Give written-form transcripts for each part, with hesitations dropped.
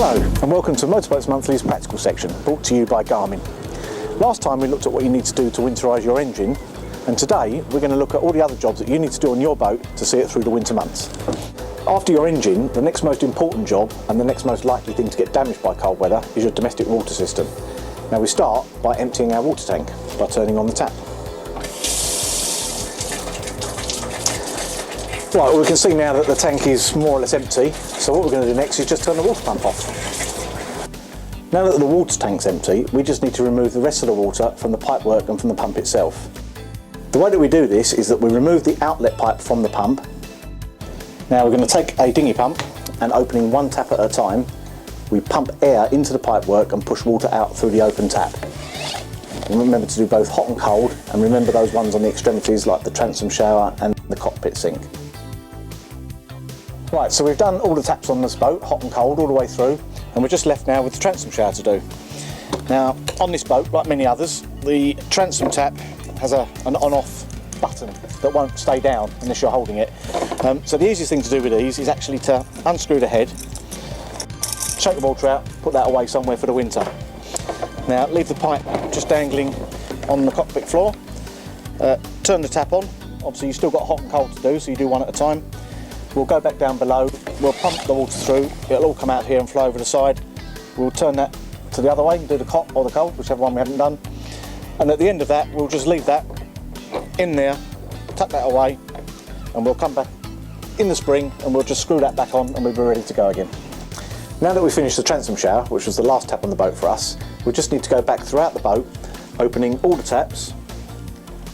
Hello and welcome to Motorboats Monthly's practical section, brought to you by Garmin. Last time we looked at what you need to do to winterise your engine, and today we're going to look at all the other jobs that you need to do on your boat to see it through the winter months. After your engine, the next most important job and the next most likely thing to get damaged by cold weather is your domestic water system. Now we start by emptying our water tank by turning on the tap. Right, well we can see now that the tank is more or less empty, so what we're going to do next is just turn the water pump off. Now that the water tank's empty, we just need to remove the rest of the water from the pipework and from the pump itself. The way that we do this is that we remove the outlet pipe from the pump. Now we're going to take a dinghy pump and, opening one tap at a time, we pump air into the pipework and push water out through the open tap. And remember to do both hot and cold, and remember those ones on the extremities like the transom shower and the cockpit sink. Right, so we've done all the taps on this boat, hot and cold, all the way through, and we're just left now with the transom shower to do. Now, on this boat, like many others, the transom tap has an on-off button that won't stay down unless you're holding it. So the easiest thing to do with these is actually to unscrew the head, shake the water out, put that away somewhere for the winter. Now, leave the pipe just dangling on the cockpit floor, turn the tap on. Obviously you've still got hot and cold to do, so you do one at a time. We'll go back down below, we'll pump the water through, it'll all come out here and flow over the side. We'll turn that to the other way and do the hot or the cold, whichever one we haven't done. And at the end of that, we'll just leave that in there, tuck that away, and we'll come back in the spring and we'll just screw that back on and we'll be ready to go again. Now that we've finished the transom shower, which was the last tap on the boat for us, we just need to go back throughout the boat, opening all the taps,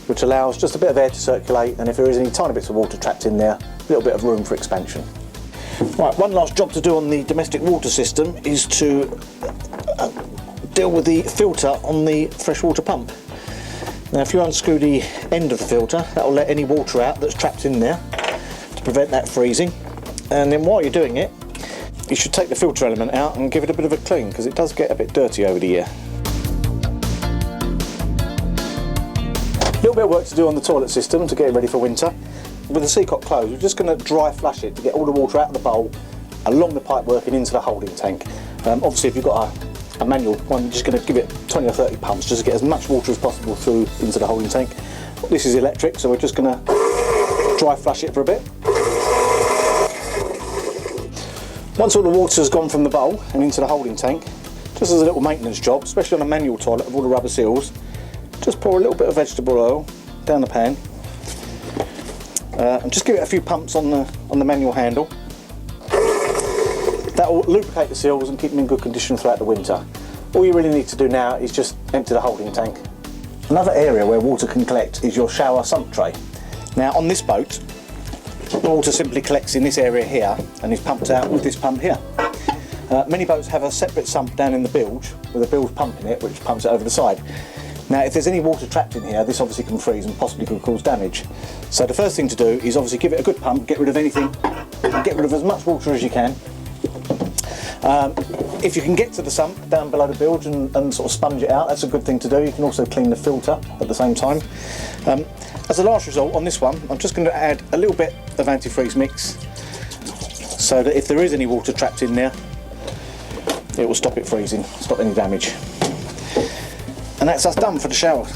which allows just a bit of air to circulate, and if there is any tiny bits of water trapped in there, a little bit of room for expansion. Right, one last job to do on the domestic water system is to deal with the filter on the freshwater pump. Now if you unscrew the end of the filter, that will let any water out that's trapped in there to prevent that freezing. And then while you're doing it, you should take the filter element out and give it a bit of a clean, because it does get a bit dirty over the year. A little bit of work to do on the toilet system to get it ready for winter. With the seacock closed, we're just going to dry flush it to get all the water out of the bowl, along the pipework and into the holding tank. Obviously if you've got a manual one, you're just going to give it 20 or 30 pumps just to get as much water as possible through into the holding tank. This is electric, so we're just going to dry flush it for a bit. Once all the water has gone from the bowl and into the holding tank, just as a little maintenance job, especially on a manual toilet with all the rubber seals, just pour a little bit of vegetable oil down the pan. And just give it a few pumps on the manual handle. That will lubricate the seals and keep them in good condition throughout the winter. All you really need to do now is just empty the holding tank. Another area where water can collect is your shower sump tray. Now on this boat, the water simply collects in this area here and is pumped out with this pump here. Many boats have a separate sump down in the bilge with a bilge pump in it, which pumps it over the side. Now if there's any water trapped in here, this obviously can freeze and possibly could cause damage. So the first thing to do is obviously give it a good pump, get rid of anything, get rid of as much water as you can. If you can get to the sump down below the bilge and sort of sponge it out, that's a good thing to do. You can also clean the filter at the same time. As a last result on this one, I'm just going to add a little bit of antifreeze mix so that if there is any water trapped in there, it will stop it freezing, stop any damage. And that's us done for the shower.